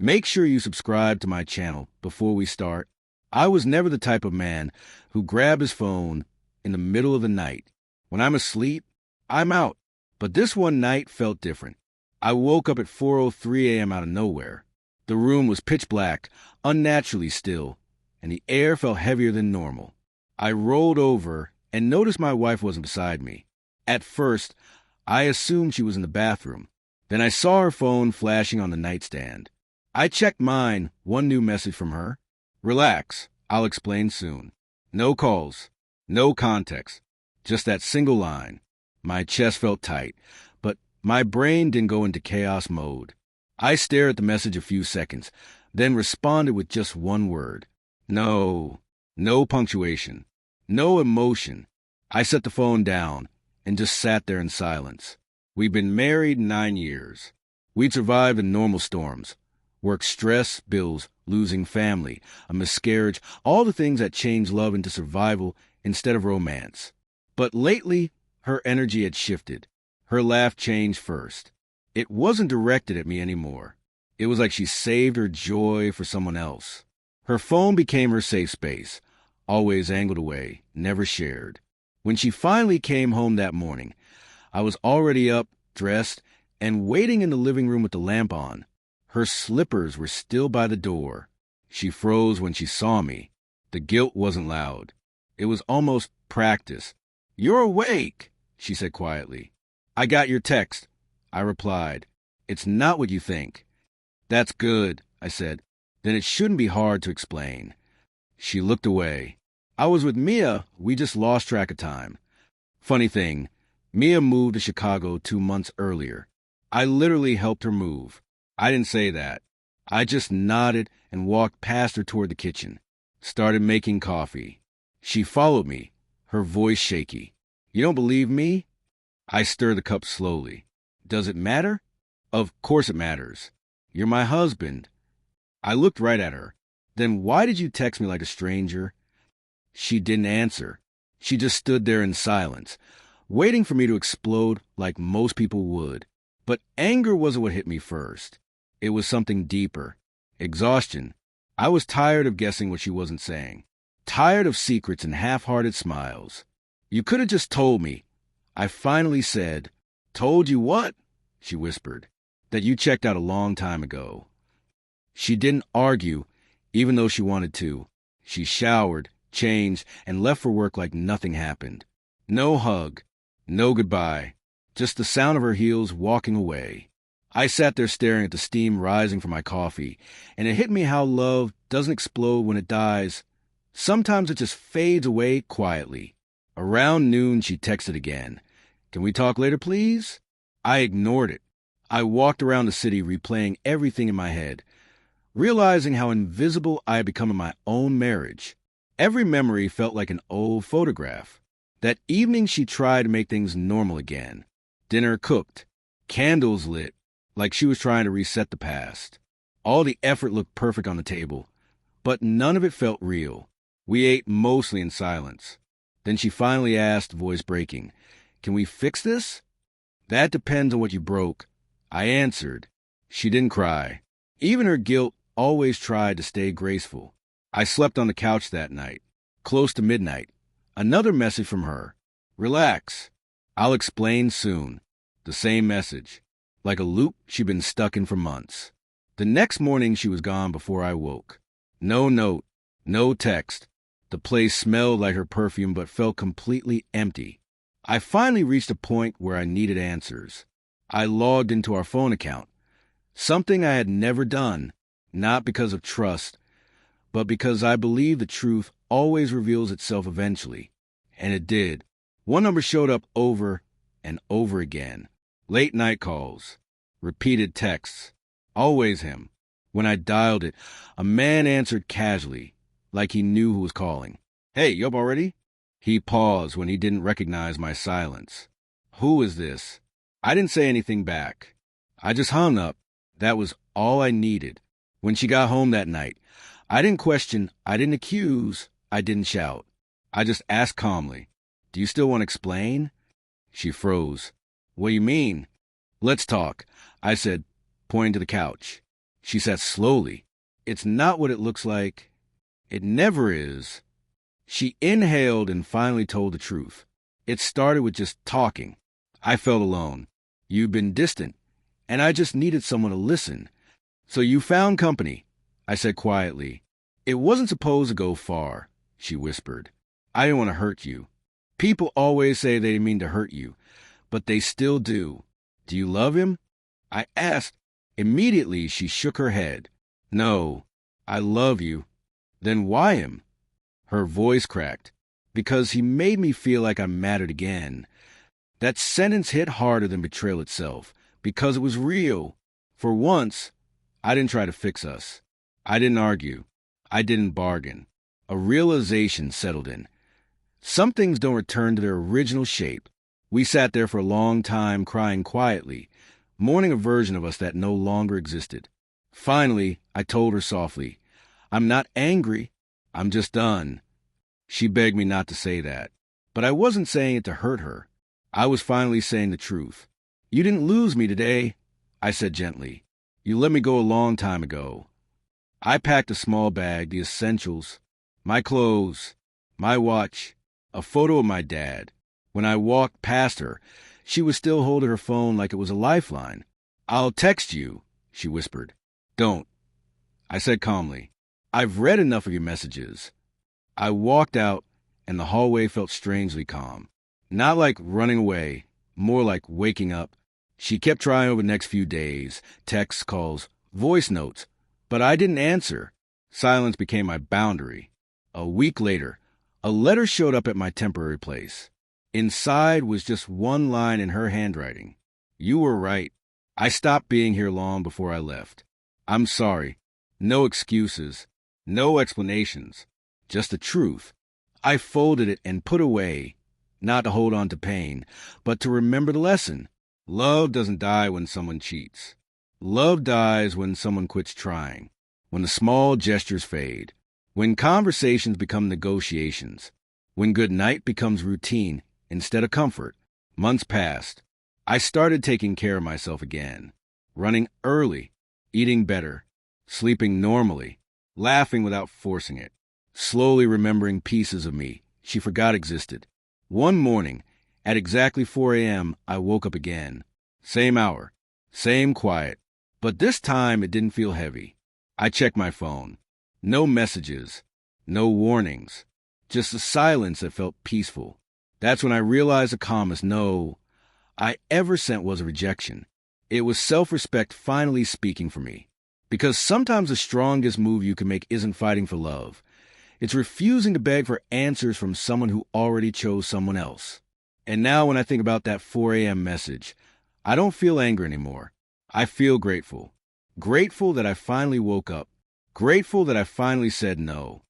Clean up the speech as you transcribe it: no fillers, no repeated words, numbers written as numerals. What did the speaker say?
Make sure you subscribe to my channel before we start. I was never the type of man who grabbed his phone in the middle of the night. When I'm asleep, I'm out. But this one night felt different. I woke up at 4:03 a.m. out of nowhere. The room was pitch black, unnaturally still, and the air felt heavier than normal. I rolled over and noticed my wife wasn't beside me. At first, I assumed she was in the bathroom. Then I saw her phone flashing on the nightstand. I checked mine, one new message from her. Relax, I'll explain soon. No calls, no context, just that single line. My chest felt tight, but my brain didn't go into chaos mode. I stared at the message a few seconds, then responded with just one word. No punctuation, no emotion. I set the phone down and just sat there in silence. We'd been married 9 years. We'd survived the normal storms. Work stress, bills, losing family, a miscarriage, all the things that change love into survival instead of romance. But lately, her energy had shifted. Her laugh changed first. It wasn't directed at me anymore. It was like she saved her joy for someone else. Her phone became her safe space, always angled away, never shared. When she finally came home that morning, I was already up, dressed, and waiting in the living room with the lamp on. Her slippers were still by the door. She froze when she saw me. The guilt wasn't loud. It was almost practice. "You're awake," she said quietly. "I got your text," I replied. "It's not what you think." "That's good," I said. "Then it shouldn't be hard to explain." She looked away. "I was with Mia. We just lost track of time." Funny thing, Mia moved to Chicago 2 months earlier. I literally helped her move. I didn't say that. I just nodded and walked past her toward the kitchen. Started making coffee. She followed me, her voice shaky. "You don't believe me?" I stirred the cup slowly. "Does it matter?" "Of course it matters. You're my husband." I looked right at her. "Then why did you text me like a stranger?" She didn't answer. She just stood there in silence, waiting for me to explode like most people would. But anger wasn't what hit me first. It was something deeper. Exhaustion. I was tired of guessing what she wasn't saying. Tired of secrets and half-hearted smiles. "You could have just told me." I finally said. "Told you what?" she whispered. "That you checked out a long time ago." She didn't argue, even though she wanted to. She showered, changed, and left for work like nothing happened. No hug, no goodbye, just the sound of her heels walking away. I sat there staring at the steam rising from my coffee, and it hit me how love doesn't explode when it dies. Sometimes it just fades away quietly. Around noon, she texted again. "Can we talk later, please?" I ignored it. I walked around the city replaying everything in my head, realizing how invisible I had become in my own marriage. Every memory felt like an old photograph. That evening, she tried to make things normal again. Dinner cooked, candles lit, like she was trying to reset the past. All the effort looked perfect on the table, but none of it felt real. We ate mostly in silence. Then she finally asked, voice breaking, "Can we fix this?" "That depends on what you broke," I answered. She didn't cry. Even her guilt always tried to stay graceful. I slept on the couch that night, close to midnight. Another message from her. "Relax. I'll explain soon." The same message. Like a loop she'd been stuck in for months. The next morning, she was gone before I woke. No note, no text. The place smelled like her perfume but felt completely empty. I finally reached a point where I needed answers. I logged into our phone account. Something I had never done, not because of trust, but because I believe the truth always reveals itself eventually. And it did. One number showed up over and over again. Late night calls, repeated texts, always him. When I dialed it, a man answered casually, like he knew who was calling. "Hey, you up already?" He paused when he didn't recognize my silence. "Who is this?" I didn't say anything back. I just hung up. That was all I needed. When she got home that night, I didn't question, I didn't accuse, I didn't shout. I just asked calmly, "Do you still want to explain?" She froze. "What do you mean?" "Let's talk," I said, pointing to the couch. She said slowly, "It's not what it looks like. It never is." She inhaled and finally told the truth. It started with just talking. I felt alone. You've been distant, and I just needed someone to listen. "So you found company," I said quietly. "It wasn't supposed to go far," she whispered. "I didn't want to hurt you. People always say they didn't mean to hurt you, but they still do. Do you love him?" I asked. Immediately, she shook her head. "No, I love you." "Then why him?" Her voice cracked. "Because he made me feel like I mattered again." That sentence hit harder than betrayal itself, because it was real. For once, I didn't try to fix us. I didn't argue. I didn't bargain. A realization settled in. Some things don't return to their original shape. We sat there for a long time, crying quietly, mourning a version of us that no longer existed. Finally, I told her softly, "I'm not angry. I'm just done." She begged me not to say that. But I wasn't saying it to hurt her. I was finally saying the truth. "You didn't lose me today," I said gently. "You let me go a long time ago." I packed a small bag, the essentials, my clothes, my watch, a photo of my dad. When I walked past her, she was still holding her phone like it was a lifeline. "I'll text you," she whispered. "Don't," I said calmly. "I've read enough of your messages." I walked out, and the hallway felt strangely calm. Not like running away, more like waking up. She kept trying over the next few days, texts, calls, voice notes, but I didn't answer. Silence became my boundary. A week later, a letter showed up at my temporary place. Inside was just one line in her handwriting. "You were right. I stopped being here long before I left. I'm sorry. No excuses. No explanations. Just the truth." I folded it and put away, not to hold on to pain, but to remember the lesson. Love doesn't die when someone cheats. Love dies when someone quits trying, when the small gestures fade, when conversations become negotiations, when good night becomes routine instead of comfort. Months passed. I started taking care of myself again, running early, eating better, sleeping normally, laughing without forcing it, slowly remembering pieces of me she forgot existed. One morning, at exactly 4 a.m., I woke up again. Same hour, same quiet, but this time it didn't feel heavy. I checked my phone. No messages, no warnings, just a silence that felt peaceful. That's when I realized the calmest no I ever sent was a rejection. It was self-respect finally speaking for me. Because sometimes the strongest move you can make isn't fighting for love. It's refusing to beg for answers from someone who already chose someone else. And now when I think about that 4 a.m. message, I don't feel anger anymore. I feel grateful. Grateful that I finally woke up. Grateful that I finally said no.